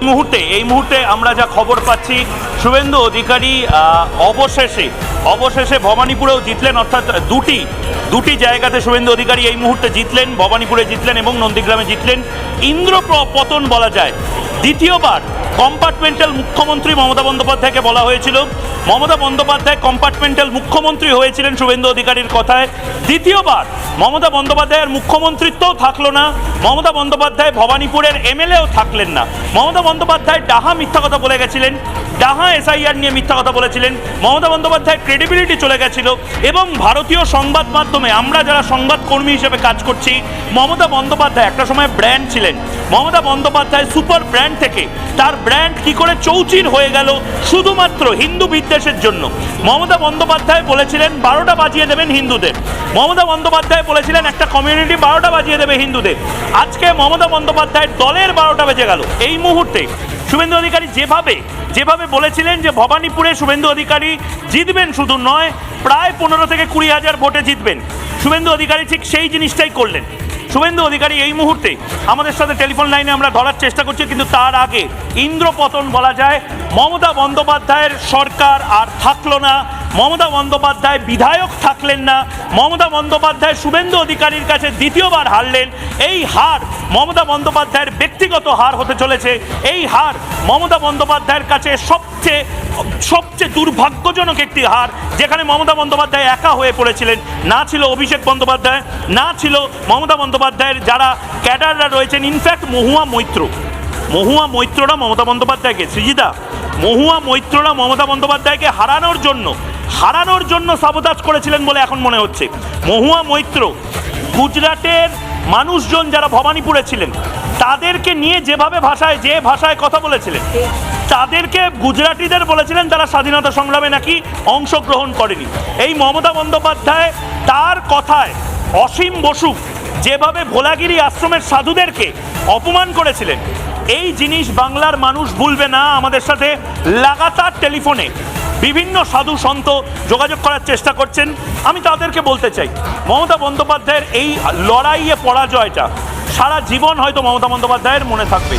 এই মুহূর্তে আমরা যা খবর পাচ্ছি, শুভেন্দু অধিকারী অবশেষে ভবানীপুরেও জিতলেন, অর্থাৎ দুটি জায়গাতে শুভেন্দু অধিকারী এই মুহূর্তে জিতলেন। ভবানীপুরে জিতলেন এবং নন্দীগ্রামে জিতলেন। ইন্দ্রপতন বলা যায়। দ্বিতীয়বার কম্পার্টমেন্টাল মুখ্যমন্ত্রী মমতা বন্দ্যোপাধ্যায়কে বলা হয়েছিল। মমতা বন্দ্যোপাধ্যায় কম্পার্টমেন্টাল মুখ্যমন্ত্রী হয়েছিলেন শুভেন্দু অধিকারীর কথায়। দ্বিতীয়বার মমতা বন্দ্যোপাধ্যায়ের মুখ্যমন্ত্রিত্বও থাকলো না। মমতা বন্দ্যোপাধ্যায় ভবানীপুরের এমএলএও থাকলেন না। মমতা বন্দ্যোপাধ্যায় ডাহা মিথ্যা কথা বলে গেছিলেন, ডাহা এসআইআর নিয়ে মিথ্যা কথা বলেছিলেন। মমতা বন্দ্যোপাধ্যায়ের ক্রেডিবিলিটি চলে গেছিল এবং ভারতীয় সংবাদ মাধ্যমে আমরা যারা সংবাদকর্মী হিসেবে কাজ করছি, মমতা বন্দ্যোপাধ্যায় একটা সময় ব্র্যান্ড ছিলেন। মমতা বন্দ্যোপাধ্যায় সুপার ব্র্যান্ড থেকে তার ব্র্যান্ড কি করে চৌচির হয়ে গেল শুধুমাত্র হিন্দু বিদ্বেষের জন্য। মমতা বন্দ্যোপাধ্যায় বলেছিলেন 12টা বাজিয়ে দেবেন হিন্দুদের। মমতা বন্দ্যোপাধ্যায় বলেছিলেন একটা কমিউনিটি 12টা বাজিয়ে দেবে হিন্দুদের। আজকে মমতা বন্দ্যোপাধ্যায়ের দলের 12টা বেজে গেল। এই মুহূর্তে শুভেন্দু অধিকারী যেভাবে বলেছিলেন যে ভবানীপুরে শুভেন্দু অধিকারী জিতবেন, শুধু নয় প্রায় 15 থেকে 20 হাজার ভোটে জিতবেন, শুভেন্দু অধিকারী ঠিক সেই জিনিসটাই করলেন। শুভেন্দু অধিকারী এই মুহূর্তে আমাদের সাথে টেলিফোন লাইনে আমরা ধরার চেষ্টা করছি, কিন্তু তার আগে ইন্দ্রপতন বলা যায়। মমতা বন্দ্যোপাধ্যায়ের সরকার আর থাকলো না। মমতা বন্দ্যোপাধ্যায় বিধায়ক থাকলেন না। মমতা বন্দ্যোপাধ্যায় শুভেন্দু অধিকারীর কাছে দ্বিতীয়বার হারলেন। এই হার মমতা বন্দ্যোপাধ্যায়ের ব্যক্তিগত হার হতে চলেছে। এই হার মমতা বন্দ্যোপাধ্যায়ের কাছে সবচেয়ে দুর্ভাগ্যজনক একটি হার, যেখানে মমতা বন্দ্যোপাধ্যায় একা হয়ে পড়েছিলেন। না ছিল অভিষেক বন্দ্যোপাধ্যায়, না ছিল মমতা বন্দ্যোপাধ্যায়ের যারা ক্যাডাররা রয়েছেন। ইনফ্যাক্ট মহুয়া মৈত্ররা মমতা বন্দ্যোপাধ্যায়কে, সৃজিতা, মহুয়া মৈত্ররা মমতা বন্দ্যোপাধ্যায়কে হারানোর জন্য সাবোতাজ করেছিলেন বলে এখন মনে হচ্ছে। মহুয়া মৈত্র গুজরাটের মানুষজন যারা ভবানীপুরে ছিলেন তাদেরকে নিয়ে যে ভাষায় কথা বলেছিলেন, তাদেরকে গুজরাটিদের বলেছিলেন তারা স্বাধীনতা সংগ্রামে নাকি অংশগ্রহণ করেনি। এই মমতা বন্দ্যোপাধ্যায় তার কথায় অসীম বসু যেভাবে ভোলাগিরি আশ্রমের সাধুদেরকে অপমান করেছিলেন, এই জিনিস বাংলার মানুষ ভুলবে না। আমাদের সাথে লাগাতার টেলিফোনে বিভিন্ন সাধু সন্ত যোগাযোগ করার চেষ্টা করছেন। আমি তাদেরকে বলতে চাই, মমতা বন্দ্যোপাধ্যায়ের এই লড়াইয়ে পরাজয়টা সারা জীবন হয়তো মমতা বন্দ্যোপাধ্যায়ের মনে থাকবে।